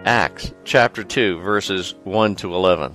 Acts chapter 2, verses 1 to 11.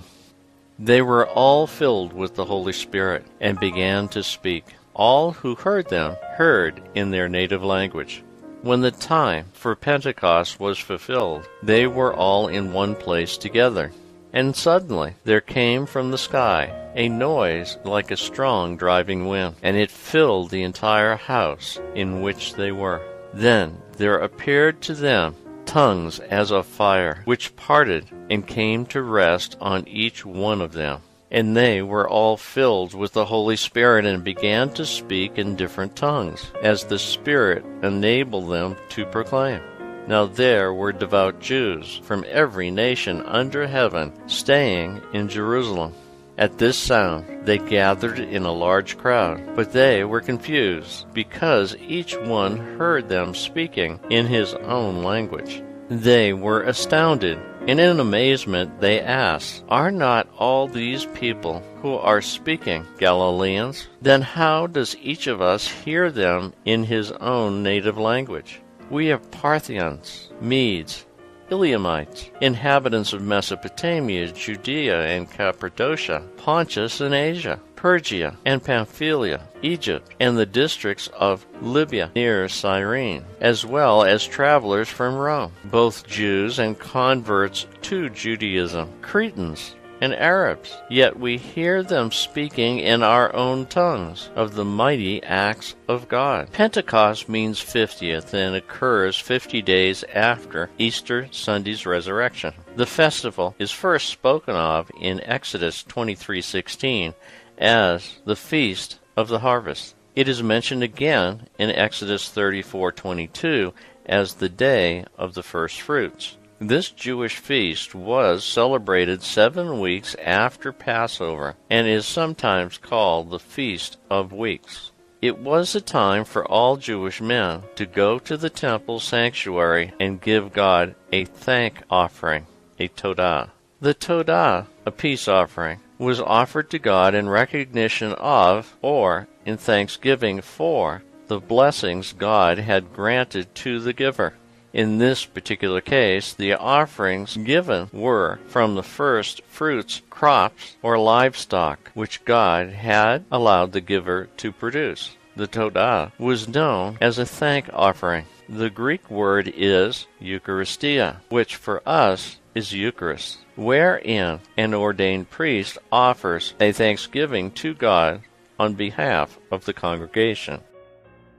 They were all filled with the Holy Spirit and began to speak. All who heard them heard in their native language. When the time for Pentecost was fulfilled, they were all in one place together. And suddenly there came from the sky a noise like a strong driving wind, and it filled the entire house in which they were. Then there appeared to them tongues as of fire, which parted and came to rest on each one of them. And they were all filled with the Holy Spirit and began to speak in different tongues, as the Spirit enabled them to proclaim. Now there were devout Jews from every nation under heaven staying in Jerusalem. At this sound they gathered in a large crowd, but they were confused, because each one heard them speaking in his own language. They were astounded, and in amazement they asked, "Are not all these people who are speaking Galileans? Then how does each of us hear them in his own native language? We have Parthians, Medes, Elamites, inhabitants of Mesopotamia, Judea and Cappadocia, Pontus and Asia, Phrygia and Pamphylia, Egypt, and the districts of Libya near Cyrene, as well as travelers from Rome, both Jews and converts to Judaism, Cretans and Arabs. Yet we hear them speaking in our own tongues of the mighty acts of God." Pentecost means 50th and occurs 50 days after Easter Sunday's resurrection. The festival is first spoken of in Exodus 23:16 as the Feast of the Harvest. It is mentioned again in Exodus 34:22 as the Day of the First Fruits. This Jewish feast was celebrated 7 weeks after Passover and is sometimes called the Feast of Weeks. It was a time for all Jewish men to go to the temple sanctuary and give God a thank offering, a todah. The todah, a peace offering, was offered to God in recognition of, or in thanksgiving for, the blessings God had granted to the giver. In this particular case, the offerings given were from the first fruits, crops, or livestock, which God had allowed the giver to produce. The todah was known as a thank offering. The Greek word is Eucharistia, which for us is Eucharist, wherein an ordained priest offers a thanksgiving to God on behalf of the congregation.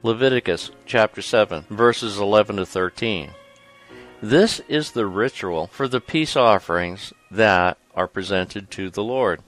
Leviticus chapter 7, verses 11 to 13. This is the ritual for the peace offerings that are presented to the Lord.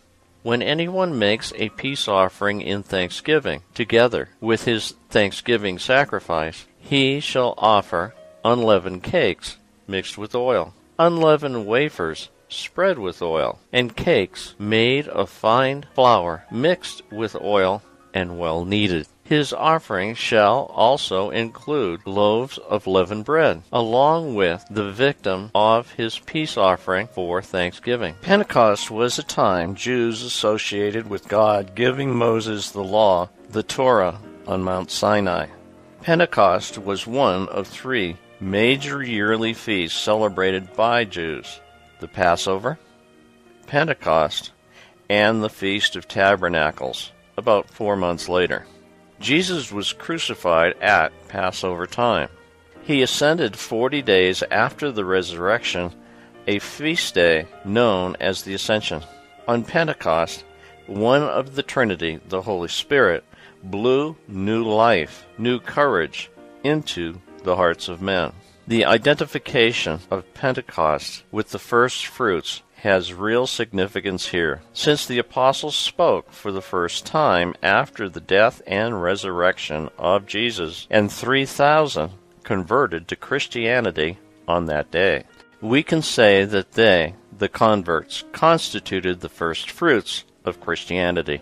When anyone makes a peace offering in thanksgiving, together with his thanksgiving sacrifice, he shall offer unleavened cakes mixed with oil, unleavened wafers spread with oil, and cakes made of fine flour mixed with oil and well kneaded. His offering shall also include loaves of leavened bread, along with the victim of his peace offering for thanksgiving. Pentecost was a time Jews associated with God giving Moses the law, the Torah, on Mount Sinai. Pentecost was one of 3 major yearly feasts celebrated by Jews: the Passover, Pentecost, and the Feast of Tabernacles, about 4 months later. Jesus was crucified at Passover time. He ascended 40 days after the resurrection, a feast day known as the Ascension. On Pentecost, one of the Trinity, the Holy Spirit, blew new life, new courage into the hearts of men. The identification of Pentecost with the first fruits has real significance here, since the apostles spoke for the first time after the death and resurrection of Jesus, and 3,000 converted to Christianity on that day. We can say that they, the converts, constituted the first fruits of Christianity.